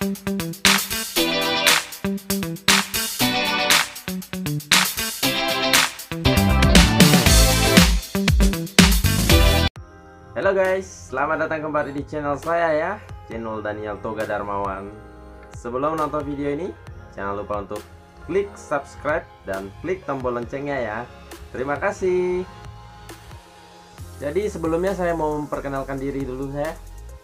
Halo guys, selamat datang kembali di channel saya ya, channel Daniel Toga Darmawan. Sebelum nonton video ini, jangan lupa untuk klik subscribe dan klik tombol loncengnya ya. Terima kasih. Jadi sebelumnya saya mau memperkenalkan diri dulu saya.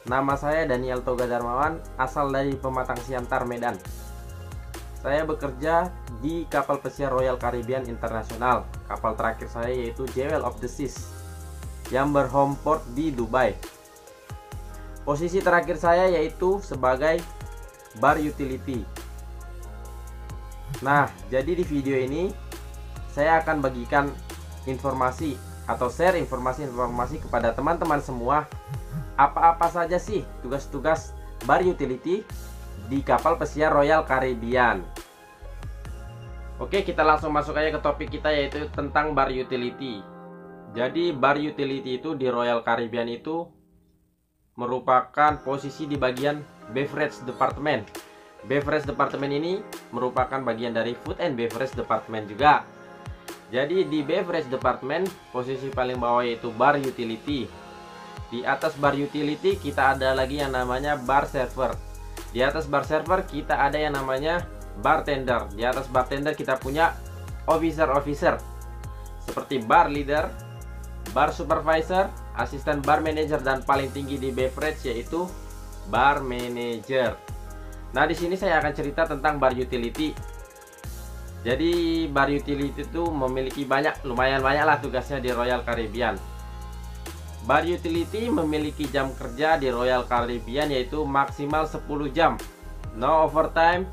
Nama saya Daniel Toga Darmawan, asal dari Pematang Siantar, Medan. Saya bekerja di kapal pesiar Royal Caribbean International. Kapal terakhir saya yaitu Jewel of the Seas yang berhome port di Dubai. Posisi terakhir saya yaitu sebagai bar utility. Nah, jadi di video ini saya akan bagikan informasi atau share informasi kepada teman-teman semua, apa-apa saja sih tugas-tugas bar utility di kapal pesiar Royal Caribbean. Oke, kita langsung masuk aja ke topik kita, yaitu tentang bar utility. Jadi bar utility itu di Royal Caribbean itu merupakan posisi di bagian beverage department. Beverage department ini merupakan bagian dari food and beverage department juga. Jadi di beverage department posisi paling bawah yaitu bar utility. Di atas bar utility kita ada lagi yang namanya bar server. Di atas bar server kita ada yang namanya bartender. Di atas bartender kita punya officer seperti bar leader, bar supervisor, asisten bar manager, dan paling tinggi di beverage yaitu bar manager. Nah, di sini saya akan cerita tentang bar utility. Jadi bar utility itu memiliki lumayan banyak lah tugasnya di Royal Caribbean. Bar utility memiliki jam kerja di Royal Caribbean yaitu maksimal 10 jam. No overtime.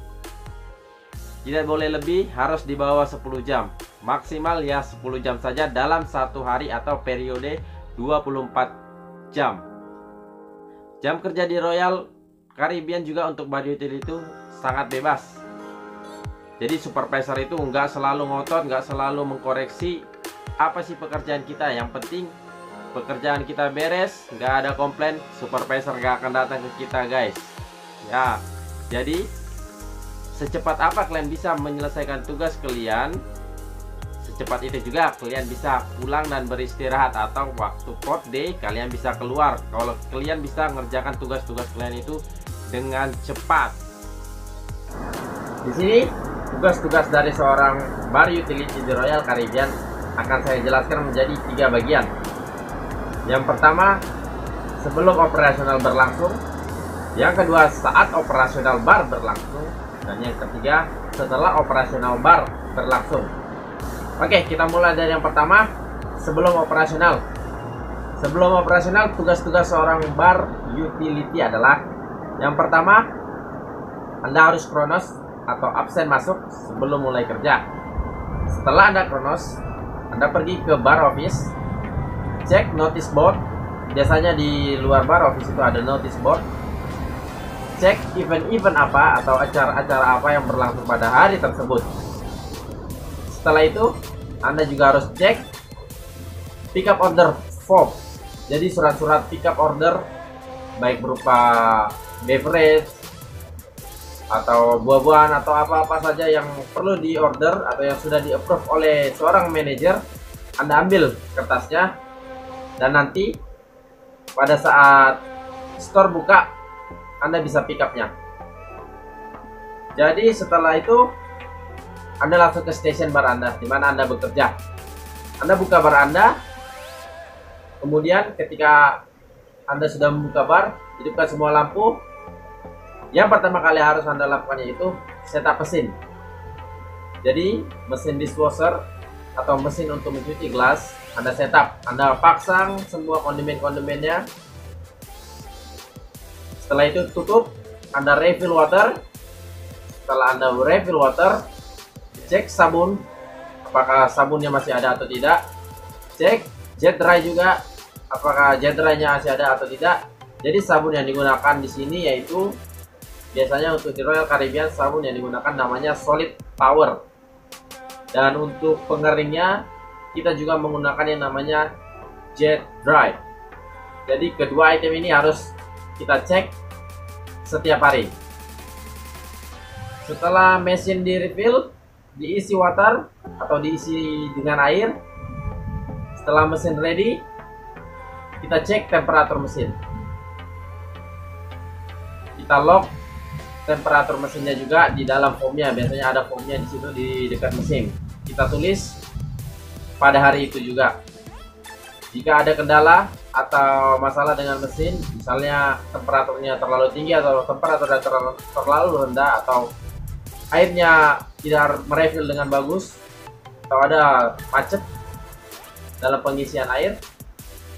Tidak boleh lebih, harus di bawah 10 jam. Maksimal ya 10 jam saja dalam satu hari atau periode 24 jam. Jam kerja di Royal Caribbean juga untuk bar utility itu sangat bebas. Jadi supervisor itu nggak selalu ngotot, nggak selalu mengkoreksi apa sih pekerjaan kita. Yang penting pekerjaan kita beres, nggak ada komplain, supervisor nggak akan datang ke kita guys. Ya, jadi secepat apa kalian bisa menyelesaikan tugas kalian, secepat itu juga kalian bisa pulang dan beristirahat, atau waktu port day kalian bisa keluar kalau kalian bisa mengerjakan tugas-tugas kalian itu dengan cepat. Di sini tugas-tugas dari seorang bar utility di Royal Caribbean akan saya jelaskan menjadi 3 bagian. Yang pertama, sebelum operasional berlangsung. Yang kedua, saat operasional bar berlangsung. Dan yang ketiga, setelah operasional bar berlangsung. Oke, kita mulai dari yang pertama, sebelum operasional. Sebelum operasional, tugas-tugas seorang bar utility adalah: yang pertama, Anda harus kronos atau absen masuk sebelum mulai kerja. Setelah Anda kronos, Anda pergi ke bar office, cek notice board. Biasanya di luar bar office itu ada notice board. Cek event-event apa atau acara-acara apa yang berlangsung pada hari tersebut. Setelah itu, Anda juga harus cek pick up order form. Jadi surat-surat pick up order, baik berupa beverage atau buah-buahan atau apa-apa saja yang perlu di order atau yang sudah di approve oleh seorang manajer, Anda ambil kertasnya, dan nanti pada saat store buka Anda bisa pick up-nya. Jadi setelah itu Anda langsung ke station bar Anda di mana Anda bekerja. Anda buka bar Anda. Kemudian ketika Anda sudah membuka bar, hidupkan semua lampu. Yang pertama kali harus Anda lakukan yaitu setup mesin. Jadi mesin dishwasher atau mesin untuk mencuci gelas Anda setup. Anda pasang semua kondimen-kondimennya. Setelah itu tutup, Anda refill water. Setelah Anda refill water, cek sabun, apakah sabunnya masih ada atau tidak. Cek jet dry juga, apakah jet dry-nya masih ada atau tidak. Jadi sabun yang digunakan di sini yaitu biasanya untuk di Royal Caribbean sabun yang digunakan namanya Solid Power. Dan untuk pengeringnya kita juga menggunakan yang namanya Jet Dry. Jadi kedua item ini harus kita cek setiap hari. Setelah mesin di refill, diisi water atau diisi dengan air. Setelah mesin ready, kita cek temperatur mesin. Kita lock temperatur mesinnya juga di dalam formnya. Biasanya ada formnya di situ di dekat mesin. Kita tulis pada hari itu juga. Jika ada kendala atau masalah dengan mesin, misalnya temperaturnya terlalu tinggi atau temperaturnya terlalu rendah, atau airnya tidak merefill dengan bagus, atau ada macet dalam pengisian air,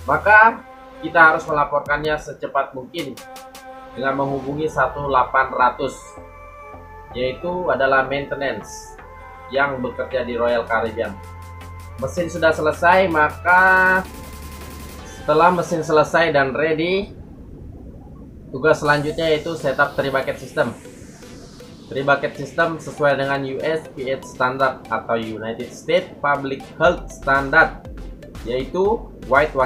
maka kita harus melaporkannya secepat mungkin dengan menghubungi 1800, yaitu adalah maintenance yang bekerja di Royal Caribbean. Mesin sudah selesai, maka setelah mesin selesai dan ready, tugas selanjutnya yaitu setup 3 bucket system. 3 bucket system sesuai dengan USPH standard atau United States Public Health Standard, yaitu bucket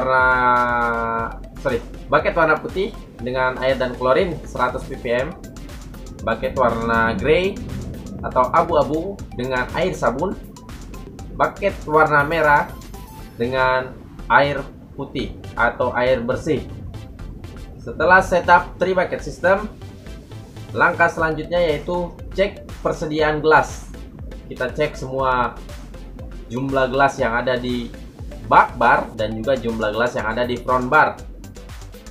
warna putih dengan air dan klorin 100 ppm, bucket warna grey atau abu-abu dengan air sabun, bucket warna merah dengan air putih atau air bersih. Setelah setup 3 bucket system, langkah selanjutnya yaitu cek persediaan gelas. Kita cek semua jumlah gelas yang ada di back bar dan juga jumlah gelas yang ada di front bar.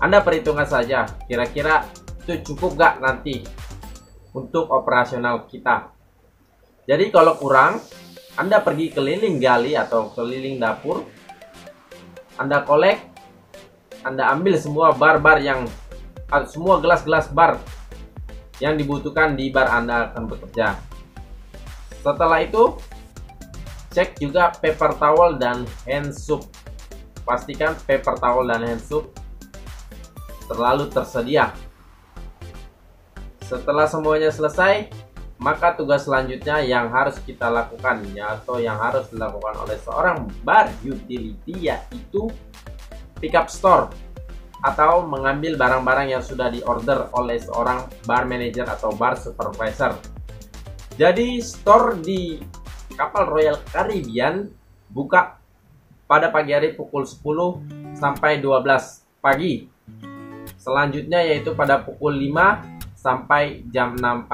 Anda perhitungkan saja kira-kira itu cukup gak nanti untuk operasional kita. Jadi kalau kurang, Anda pergi keliling gali atau keliling dapur, Anda kolek, Anda ambil semua bar-bar yang semua gelas-gelas bar yang dibutuhkan di bar Anda akan bekerja. Setelah itu, cek juga paper towel dan hand soap. Pastikan paper towel dan hand soap terlalu tersedia. Setelah semuanya selesai, maka tugas selanjutnya yang harus kita lakukan atau yang harus dilakukan oleh seorang bar utility yaitu pick up store atau mengambil barang-barang yang sudah diorder oleh seorang bar manager atau bar supervisor. Jadi store di kapal Royal Caribbean buka pada pagi hari pukul 10 sampai 12 pagi. Selanjutnya yaitu pada pukul 5 sampai jam 6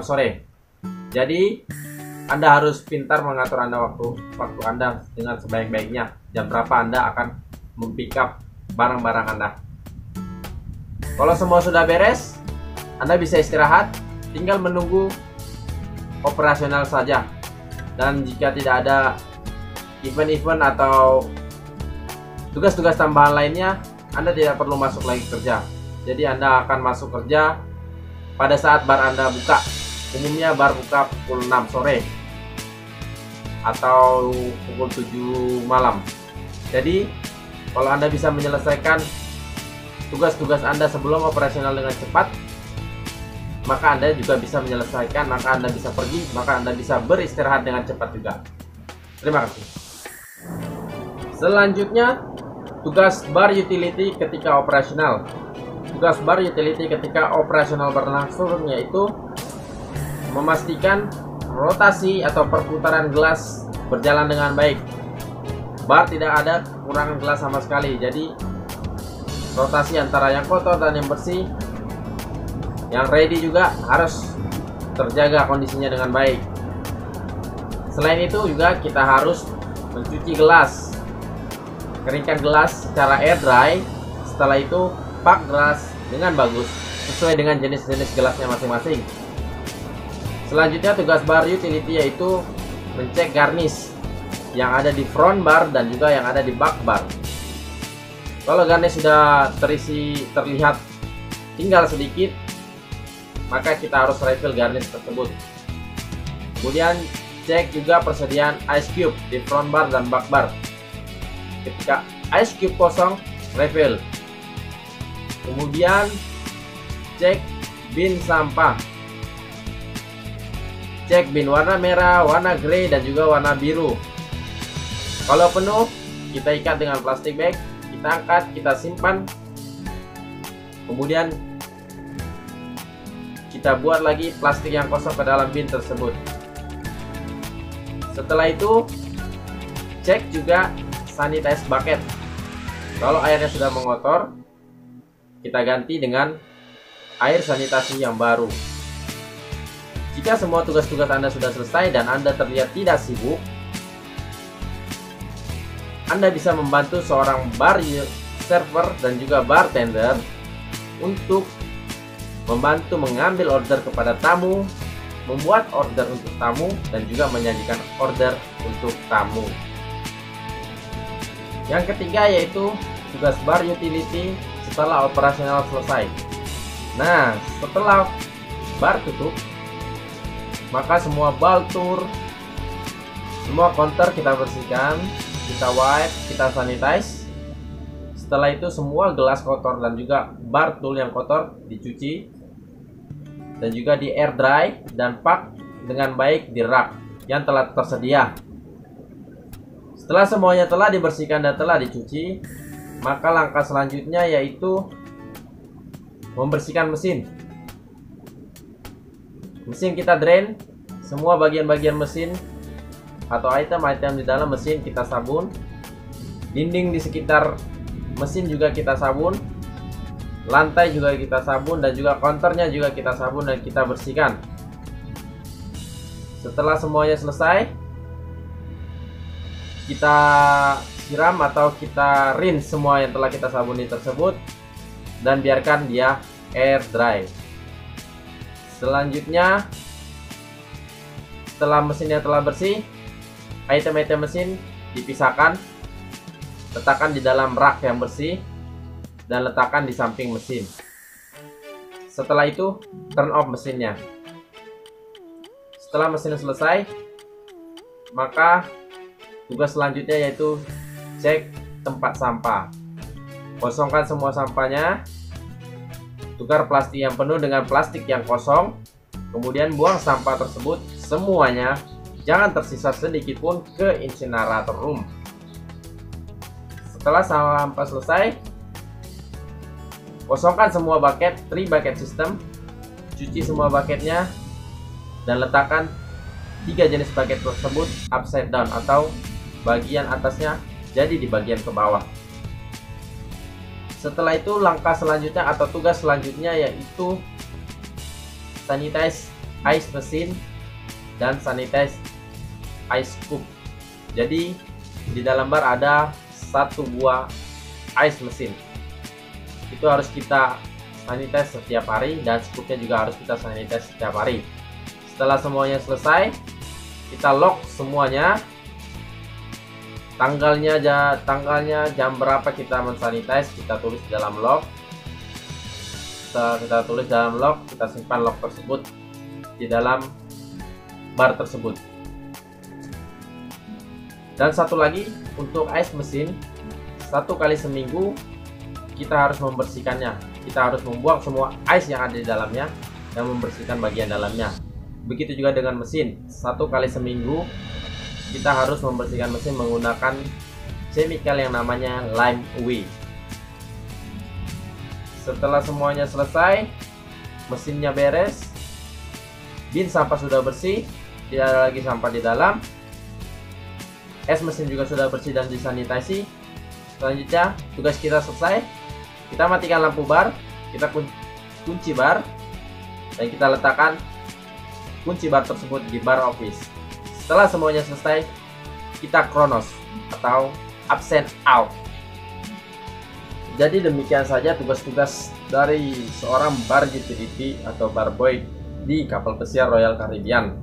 sore. Jadi Anda harus pintar mengatur waktu Anda dengan sebaik-baiknya. Jam berapa Anda akan mempick up barang-barang Anda. Kalau semua sudah beres, Anda bisa istirahat, tinggal menunggu operasional saja. Dan jika tidak ada event-event atau tugas-tugas tambahan lainnya, Anda tidak perlu masuk lagi kerja. Jadi Anda akan masuk kerja pada saat bar Anda buka. Umumnya bar buka pukul 6 sore atau pukul 7 malam. Jadi kalau Anda bisa menyelesaikan tugas-tugas Anda sebelum operasional dengan cepat, maka Anda juga bisa menyelesaikan, maka Anda bisa pergi, maka Anda bisa beristirahat dengan cepat juga. Terima kasih. Selanjutnya, tugas bar utility ketika operasional. Tugas bar utility ketika operasional berlangsung yaitu memastikan rotasi atau perputaran gelas berjalan dengan baik. Bar tidak ada kekurangan gelas sama sekali. Jadi rotasi antara yang kotor dan yang bersih, yang ready juga harus terjaga kondisinya dengan baik. Selain itu juga kita harus mencuci gelas, keringkan gelas secara air dry. Setelah itu pak gelas dengan bagus sesuai dengan jenis-jenis gelasnya masing-masing. Selanjutnya tugas bar utility yaitu mencek garnish yang ada di front bar dan juga yang ada di back bar. Kalau garnish sudah terlihat tinggal sedikit, maka kita harus refill garnish tersebut. Kemudian cek juga persediaan ice cube di front bar dan back bar. Ketika ice cube kosong, refill. Kemudian cek bin sampah. Cek bin warna merah, warna grey dan juga warna biru. Kalau penuh, kita ikat dengan plastik bag, kita angkat, kita simpan. Kemudian kita buat lagi plastik yang kosong ke dalam bin tersebut. Setelah itu cek juga sanitize bucket. Kalau airnya sudah mengotor, kita ganti dengan air sanitasi yang baru. Jika semua tugas-tugas Anda sudah selesai dan Anda terlihat tidak sibuk, Anda bisa membantu seorang bar server dan juga bartender untuk membantu mengambil order kepada tamu, membuat order untuk tamu, dan juga menyajikan order untuk tamu. Yang ketiga yaitu tugas bar utility setelah operasional selesai. Nah, setelah bar tutup, maka semua baltur, semua counter kita bersihkan, kita wipe, kita sanitize. Setelah itu semua gelas kotor dan juga bar tool yang kotor dicuci dan juga di air dry dan pack dengan baik di rak yang telah tersedia. Setelah semuanya telah dibersihkan dan telah dicuci, maka langkah selanjutnya yaitu membersihkan mesin. Mesin kita drain, semua bagian-bagian mesin atau item-item di dalam mesin kita sabun. Dinding di sekitar mesin juga kita sabun. Lantai juga kita sabun dan juga counternya juga kita sabun dan kita bersihkan. Setelah semuanya selesai, kita siram atau kita rinse semua yang telah kita sabuni tersebut dan biarkan dia air dry. Selanjutnya, setelah mesinnya telah bersih, item-item mesin dipisahkan, letakkan di dalam rak yang bersih dan letakkan di samping mesin. Setelah itu turn off mesinnya. Setelah mesin selesai, maka tugas selanjutnya yaitu cek tempat sampah. Kosongkan semua sampahnya, tukar plastik yang penuh dengan plastik yang kosong, kemudian buang sampah tersebut semuanya, jangan tersisa sedikit pun ke incinerator room. Setelah sampah selesai, kosongkan semua bucket, 3 bucket system, cuci semua bucketnya, dan letakkan 3 jenis bucket tersebut upside down atau bagian atasnya jadi di bagian ke bawah. Setelah itu langkah selanjutnya atau tugas selanjutnya yaitu sanitize ice machine dan sanitize ice scoop. Jadi di dalam bar ada 1 buah ice machine. Itu harus kita sanitize setiap hari dan scoopnya juga harus kita sanitize setiap hari. Setelah semuanya selesai, kita lock semuanya. Tanggalnya jam berapa kita mensanitize, kita tulis di dalam log. Setelah kita tulis dalam log, kita simpan log tersebut di dalam bar tersebut. Dan satu lagi untuk ice machine, 1 kali seminggu kita harus membersihkannya. Kita harus membuang semua ice yang ada di dalamnya dan membersihkan bagian dalamnya. Begitu juga dengan mesin, 1 kali seminggu kita harus membersihkan mesin menggunakan chemical yang namanya lime UV. Setelah semuanya selesai, mesinnya beres, bin sampah sudah bersih, tidak ada lagi sampah di dalam, es mesin juga sudah bersih dan disanitasi. Selanjutnya tugas kita selesai, kita matikan lampu bar, kita kunci bar, dan kita letakkan kunci bar tersebut di bar office. Setelah semuanya selesai, kita kronos atau absent out. Jadi demikian saja tugas-tugas dari seorang bar utility atau bar boy di kapal pesiar Royal Caribbean,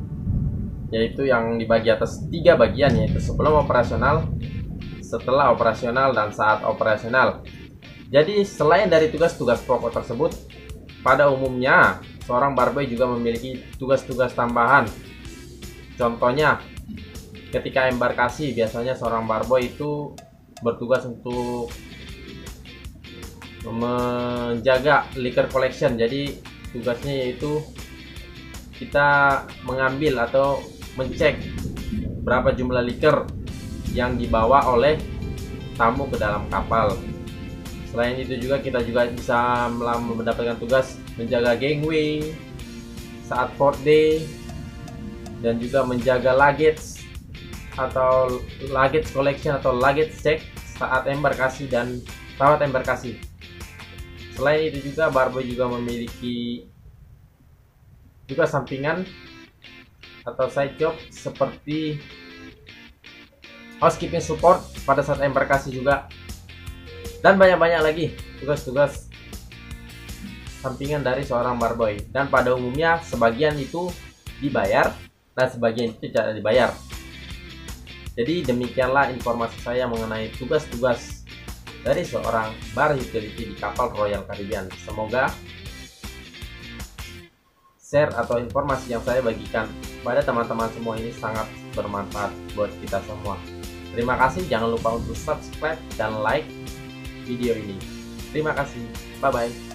yaitu yang dibagi atas 3 bagian, yaitu sebelum operasional, setelah operasional, dan saat operasional. Jadi selain dari tugas-tugas pokok tersebut, pada umumnya seorang bar boy juga memiliki tugas-tugas tambahan. Contohnya, ketika embarkasi, biasanya seorang barboy itu bertugas untuk menjaga liquor collection. Jadi tugasnya yaitu kita mengambil atau mencek berapa jumlah liquor yang dibawa oleh tamu ke dalam kapal. Selain itu juga kita juga bisa mendapatkan tugas menjaga gangway, saat port day, dan juga menjaga luggage atau luggage collection atau luggage check saat embarkasi dan rawat embarkasi. Selain itu juga Barboy juga memiliki juga sampingan atau side job seperti housekeeping support pada saat embarkasi juga, dan banyak-banyak lagi tugas-tugas sampingan dari seorang Barboy. Dan pada umumnya sebagian itu dibayar dan sebagian itu tidak dibayar. Jadi demikianlah informasi saya mengenai tugas-tugas dari seorang bar utility di kapal Royal Caribbean. Semoga share atau informasi yang saya bagikan pada teman-teman semua ini sangat bermanfaat buat kita semua. Terima kasih, jangan lupa untuk subscribe dan like video ini. Terima kasih, bye bye.